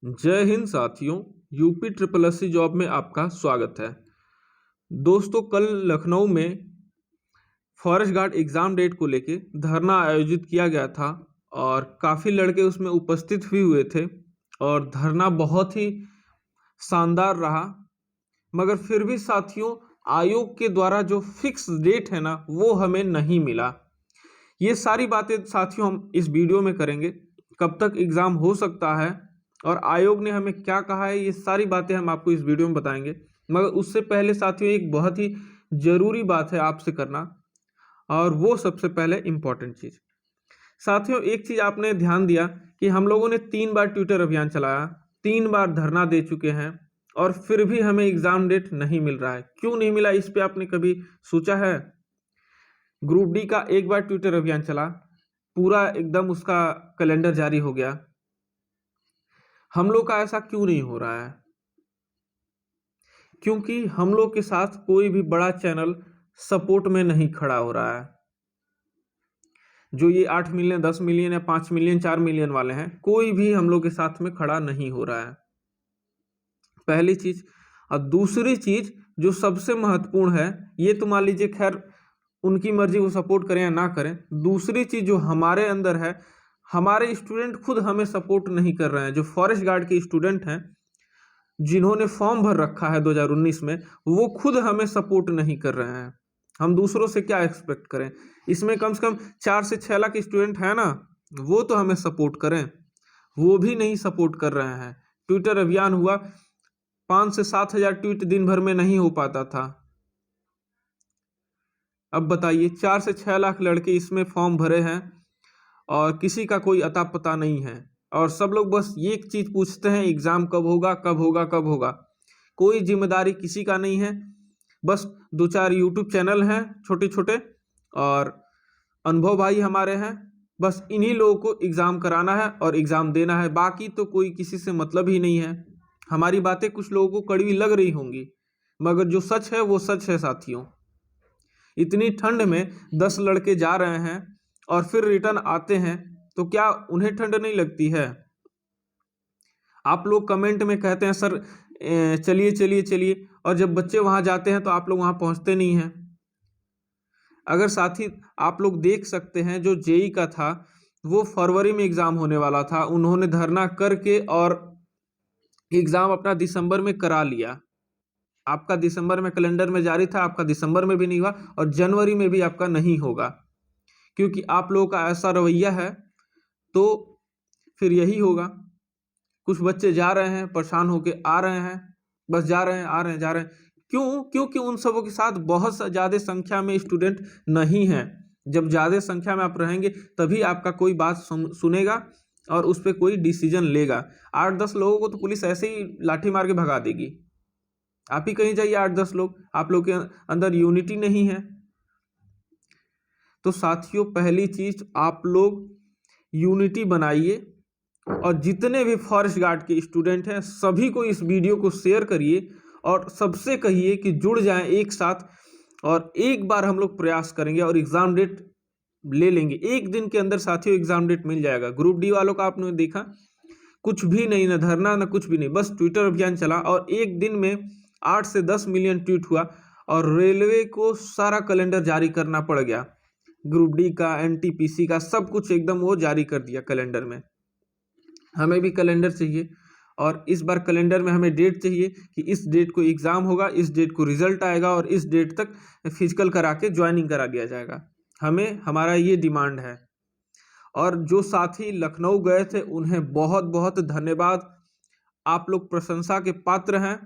जय हिंद साथियों। UP triple SC job में आपका स्वागत है। दोस्तों, कल लखनऊ में फॉरेस्ट गार्ड एग्जाम डेट को लेके धरना आयोजित किया गया था और काफ़ी लड़के उसमें उपस्थित भी हुए थे और धरना बहुत ही शानदार रहा। मगर फिर भी साथियों, आयोग के द्वारा जो फिक्स डेट है ना, वो हमें नहीं मिला। ये सारी बातें साथियों हम इस वीडियो में करेंगे। कब तक एग्ज़ाम हो सकता है और आयोग ने हमें क्या कहा है, ये सारी बातें हम आपको इस वीडियो में बताएंगे। मगर उससे पहले साथियों, एक बहुत ही ज़रूरी बात है आपसे करना, और वो सबसे पहले इम्पोर्टेंट चीज़। साथियों, एक चीज़ आपने ध्यान दिया कि हम लोगों ने 3 बार ट्विटर अभियान चलाया, 3 बार धरना दे चुके हैं और फिर भी हमें एग्ज़ाम डेट नहीं मिल रहा है। क्यों नहीं मिला, इस पे आपने कभी सोचा है? ग्रुप डी का 1 बार ट्विटर अभियान चला, पूरा एकदम उसका कैलेंडर जारी हो गया। हम लोग का ऐसा क्यों नहीं हो रहा है? क्योंकि हम लोग के साथ कोई भी बड़ा चैनल सपोर्ट में नहीं खड़ा हो रहा है। जो ये 8 मिलियन, 10 मिलियन या 5 मिलियन, 4 मिलियन वाले हैं, कोई भी हम लोग के साथ में खड़ा नहीं हो रहा है, पहली चीज। और दूसरी चीज जो सबसे महत्वपूर्ण है, ये तो मान लीजिए खैर उनकी मर्जी, वो सपोर्ट करें या ना करें। दूसरी चीज जो हमारे अंदर है, हमारे स्टूडेंट खुद हमें सपोर्ट नहीं कर रहे हैं। जो फॉरेस्ट गार्ड के स्टूडेंट हैं, जिन्होंने फॉर्म भर रखा है 2019 में, वो खुद हमें सपोर्ट नहीं कर रहे हैं। हम दूसरों से क्या एक्सपेक्ट करें? इसमें कम से कम 4 से 6 लाख स्टूडेंट हैं ना, वो तो हमें सपोर्ट करें। वो भी नहीं सपोर्ट कर रहे हैं। ट्विटर अभियान हुआ, 5 से 7 हजार ट्वीट दिन भर में नहीं हो पाता था। अब बताइए, 4 से 6 लाख लड़के इसमें फॉर्म भरे हैं और किसी का कोई अता पता नहीं है। और सब लोग बस ये चीज पूछते हैं, एग्जाम कब होगा, कब होगा, कब होगा। कोई जिम्मेदारी किसी का नहीं है। बस 2-4 यूट्यूब चैनल हैं छोटे छोटे, और अनुभव भाई हमारे हैं। बस इन्हीं लोगों को एग्जाम कराना है और एग्जाम देना है। बाकी तो कोई किसी से मतलब ही नहीं है। हमारी बातें कुछ लोगों को कड़वी लग रही होंगी, मगर जो सच है वो सच है साथियों। इतनी ठंड में 10 लड़के जा रहे हैं और फिर रिटर्न आते हैं, तो क्या उन्हें ठंड नहीं लगती है? आप लोग कमेंट में कहते हैं सर चलिए चलिए चलिए, और जब बच्चे वहां जाते हैं तो आप लोग वहां पहुंचते नहीं हैं। अगर साथी आप लोग देख सकते हैं, जो जेई का था वो फरवरी में एग्जाम होने वाला था, उन्होंने धरना करके और एग्जाम अपना दिसंबर में करा लिया। आपका दिसंबर में कैलेंडर में जारी था, आपका दिसंबर में भी नहीं हुआ और जनवरी में भी आपका नहीं होगा, क्योंकि आप लोगों का ऐसा रवैया है। तो फिर यही होगा। कुछ बच्चे जा रहे हैं, परेशान होके आ रहे हैं, बस जा रहे हैं, आ रहे हैं, जा रहे हैं। क्यों? क्योंकि उन सबों के साथ बहुत ज़्यादा संख्या में स्टूडेंट नहीं हैं। जब ज़्यादा संख्या में आप रहेंगे तभी आपका कोई बात सुनेगा और उस पर कोई डिसीजन लेगा। 8-10 लोगों को तो पुलिस ऐसे ही लाठी मार के भगा देगी। आप ही कहीं जाइए, 8-10 लोग, आप लोग के अंदर यूनिटी नहीं है। तो साथियों, पहली चीज आप लोग यूनिटी बनाइए और जितने भी फॉरेस्ट गार्ड के स्टूडेंट हैं सभी को इस वीडियो को शेयर करिए और सबसे कहिए कि जुड़ जाएं एक साथ, और एक बार हम लोग प्रयास करेंगे और एग्जाम डेट ले लेंगे। एक दिन के अंदर साथियों एग्जाम डेट मिल जाएगा। ग्रुप डी वालों का आपने देखा, कुछ भी नहीं, ना धरना ना कुछ भी नहीं, बस ट्विटर अभियान चला और एक दिन में 8 से 10 मिलियन ट्वीट हुआ और रेलवे को सारा कैलेंडर जारी करना पड़ गया। ग्रुप डी का, एनटीपीसी का, सब कुछ एकदम वो जारी कर दिया कैलेंडर में। हमें भी कैलेंडर चाहिए और इस बार कैलेंडर में हमें डेट चाहिए कि इस डेट को एग्ज़ाम होगा, इस डेट को रिजल्ट आएगा और इस डेट तक फिजिकल करा के ज्वाइनिंग करा दिया जाएगा। हमें, हमारा ये डिमांड है। और जो साथी लखनऊ गए थे उन्हें बहुत बहुत धन्यवाद। आप लोग प्रशंसा के पात्र हैं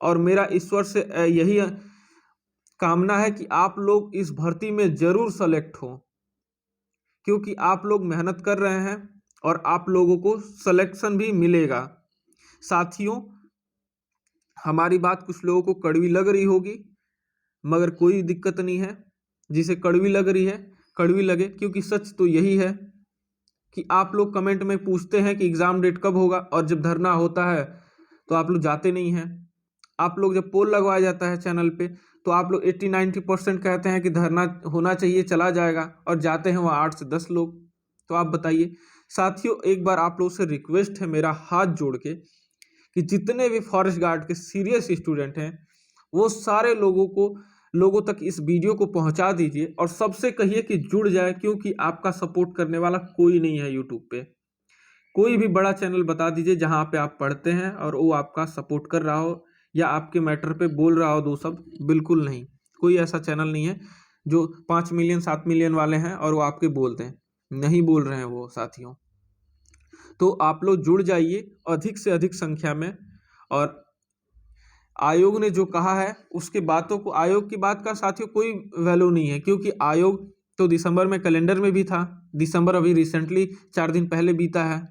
और मेरा ईश्वर से यही कामना है कि आप लोग इस भर्ती में जरूर सेलेक्ट हो, क्योंकि आप लोग मेहनत कर रहे हैं और आप लोगों को सिलेक्शन भी मिलेगा। साथियों, हमारी बात कुछ लोगों को कड़वी लग रही होगी, मगर कोई दिक्कत नहीं है। जिसे कड़वी लग रही है, कड़वी लगे, क्योंकि सच तो यही है कि आप लोग कमेंट में पूछते हैं कि एग्ज़ाम डेट कब होगा, और जब धरना होता है तो आप लोग जाते नहीं हैं। आप लोग जब पोल लगवाया जाता है चैनल पे, तो आप लोग 80-90% कहते हैं कि धरना होना चाहिए, चला जाएगा, और जाते हैं वहाँ 8 से 10 लोग। तो आप बताइए, साथियों एक बार आप लोगों से रिक्वेस्ट है मेरा हाथ जोड़ के कि जितने भी फॉरेस्ट गार्ड के सीरियस स्टूडेंट हैं वो सारे लोगों तक इस वीडियो को पहुंचा दीजिए और सबसे कहिए कि जुड़ जाए, क्योंकि आपका सपोर्ट करने वाला कोई नहीं है यूट्यूब पे। कोई भी बड़ा चैनल बता दीजिए जहां पे आप पढ़ते हैं और वो आपका सपोर्ट कर रहा हो या आपके मैटर पे बोल रहा हो दो शब्द। बिल्कुल नहीं, कोई ऐसा चैनल नहीं है जो 5 मिलियन 7 मिलियन वाले हैं और वो आपके बोलते हैं, नहीं बोल रहे हैं वो साथियों। तो आप लोग जुड़ जाइए अधिक से अधिक संख्या में। और आयोग ने जो कहा है उसके बातों को, आयोग की बात का साथियों कोई वैल्यू नहीं है, क्योंकि आयोग तो दिसंबर में कैलेंडर में भी था। दिसंबर अभी रिसेंटली 4 दिन पहले बीता है।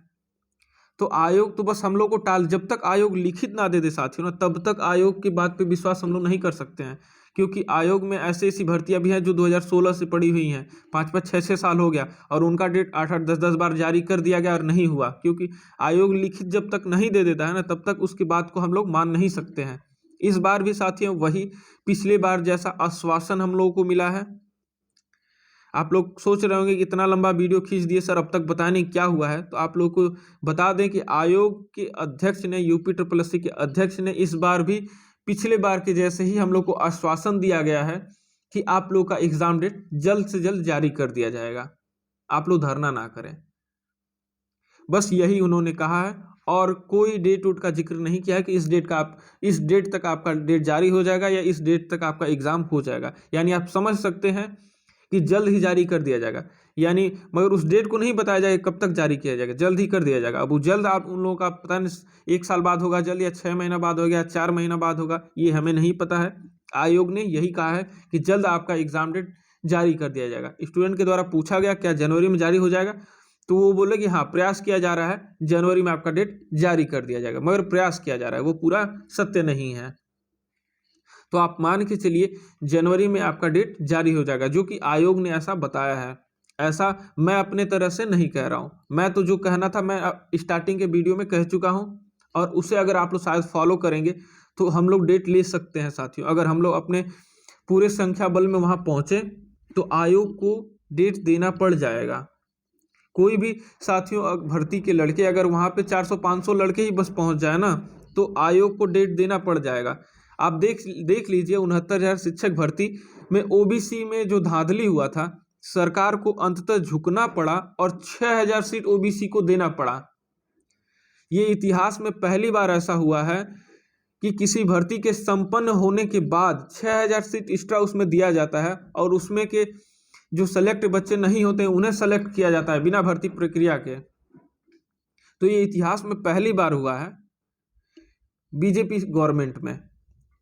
तो आयोग तो बस हम लोग को टाल, जब तक आयोग लिखित ना दे दे साथियों ना, तब तक आयोग की बात पे विश्वास हम लोग नहीं कर सकते हैं। क्योंकि आयोग में ऐसी ऐसी भर्तियां भी हैं जो 2016 से पड़ी हुई हैं, 5-5 6-6 साल हो गया और उनका डेट 8-8 10-10 बार जारी कर दिया गया और नहीं हुआ। क्योंकि आयोग लिखित जब तक नहीं दे देता है ना, तब तक उसकी बात को हम लोग मान नहीं सकते हैं। इस बार भी साथियों वही पिछले बार जैसा आश्वासन हम लोगों को मिला है। आप लोग सोच रहे होंगे कि इतना लंबा वीडियो खींच दिए सर, अब तक बताया नहीं क्या हुआ है। तो आप लोग को बता दें कि आयोग के अध्यक्ष ने, UPSSC के अध्यक्ष ने इस बार भी पिछले बार के जैसे ही हम लोग को आश्वासन दिया गया है कि आप लोग का एग्जाम डेट जल्द से जल्द जारी कर दिया जाएगा, आप लोग धरना ना करें। बस यही उन्होंने कहा है और कोई डेट उट का जिक्र नहीं किया है कि इस डेट तक आपका डेट जारी हो जाएगा या इस डेट तक आपका एग्जाम हो जाएगा। यानी आप समझ सकते हैं कि जल्द ही जारी कर दिया जाएगा, यानी मगर उस डेट को नहीं बताया जाएगा कब तक जारी किया जाएगा, जल्द ही कर दिया जाएगा। अब वो जल्द आप उन लोगों का पता नहीं 1 साल बाद होगा जल्द, या 6 महीना बाद होगा, या 4 महीना बाद होगा, ये हमें नहीं पता है। आयोग ने यही कहा है कि जल्द आपका एग्जाम डेट जारी कर दिया जाएगा। स्टूडेंट के द्वारा पूछा गया क्या जनवरी में जारी हो जाएगा, तो वो बोले कि हाँ प्रयास किया जा रहा है, जनवरी में आपका डेट जारी कर दिया जाएगा, मगर प्रयास किया जा रहा है, वो पूरा सत्य नहीं है। तो आप मान के चलिए जनवरी में आपका डेट जारी हो जाएगा, जो कि आयोग ने ऐसा बताया है। ऐसा मैं अपने तरह से नहीं कह रहा हूँ, मैं तो जो कहना था मैं स्टार्टिंग के वीडियो में कह चुका हूँ, और उसे अगर आप लोग शायद फॉलो करेंगे तो हम लोग डेट ले सकते हैं साथियों। अगर हम लोग अपने पूरे संख्या बल में वहाँ पहुँचे तो आयोग को डेट देना पड़ जाएगा। कोई भी साथियों भर्ती के लड़के अगर वहाँ पे 400-500 लड़के ही बस पहुँच जाए ना, तो आयोग को डेट देना पड़ जाएगा। आप देख लीजिए 69,000 शिक्षक भर्ती में OBC में जो धांधली हुआ था, सरकार को अंततः झुकना पड़ा और 6,000 सीट OBC को देना पड़ा। ये इतिहास में पहली बार ऐसा हुआ है कि किसी भर्ती के संपन्न होने के बाद 6,000 सीट एक्स्ट्रा उसमें दिया जाता है और उसमें के जो सेलेक्ट बच्चे नहीं होते उन्हें सेलेक्ट किया जाता है बिना भर्ती प्रक्रिया के। तो ये इतिहास में पहली बार हुआ है बीजेपी गवर्नमेंट में,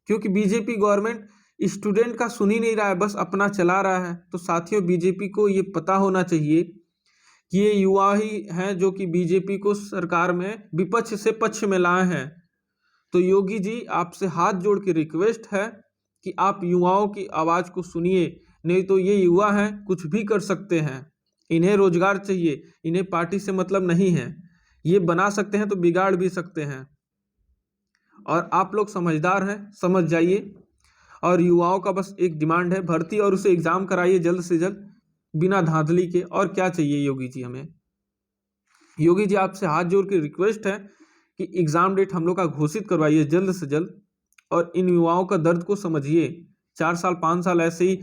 क्योंकि बीजेपी गवर्नमेंट स्टूडेंट का सुन ही नहीं रहा है, बस अपना चला रहा है। तो साथियों बीजेपी को ये पता होना चाहिए कि ये युवा ही हैं जो कि बीजेपी को सरकार में विपक्ष से पक्ष में लाए हैं। तो योगी जी आपसे हाथ जोड़ के रिक्वेस्ट है कि आप युवाओं की आवाज़ को सुनिए, नहीं तो ये युवा हैं कुछ भी कर सकते हैं, इन्हें रोजगार चाहिए, इन्हें पार्टी से मतलब नहीं है, ये बना सकते हैं तो बिगाड़ भी सकते हैं। और आप लोग समझदार हैं, समझ जाइए। और युवाओं का बस एक डिमांड है भर्ती, और उसे एग्जाम कराइए जल्द से जल्द बिना धांधली के। और क्या चाहिए योगी जी हमें? योगी जी आपसे हाथ जोड़ के रिक्वेस्ट है कि एग्जाम डेट हम लोग का घोषित करवाइए जल्द से जल्द, और इन युवाओं का दर्द को समझिए। 4 साल 5 साल ऐसे ही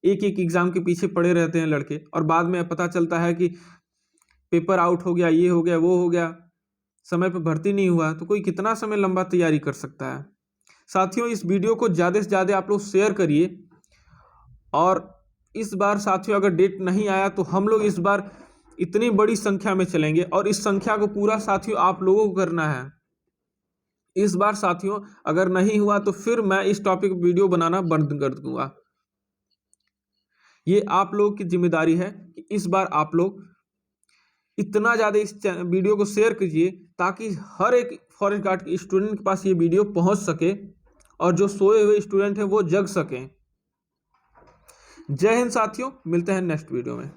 एक एग्जाम के पीछे पड़े रहते हैं लड़के, और बाद में पता चलता है कि पेपर आउट हो गया, ये हो गया, वो हो गया, समय पर भर्ती नहीं हुआ। तो कोई कितना समय लंबा तैयारी कर सकता है? साथियों इस वीडियो को ज़्यादा से ज़्यादा आप लोग शेयर करिए। और इस बार साथियों अगर डेट नहीं आया तो हम लोग इस बार इतनी बड़ी संख्या में चलेंगे, और इस संख्या को पूरा साथियों आप लोगों को करना है। इस बार साथियों अगर नहीं हुआ तो फिर मैं इस टॉपिक वीडियो बनाना बंद कर दूंगा। ये आप लोगों की जिम्मेदारी है कि इस बार आप लोग इतना ज़्यादा इस वीडियो को शेयर कीजिए ताकि हर एक फॉरेस्ट गार्ड के स्टूडेंट के पास ये वीडियो पहुंच सके, और जो सोए हुए स्टूडेंट हैं वो जग सकें। जय हिंद साथियों, मिलते हैं नेक्स्ट वीडियो में।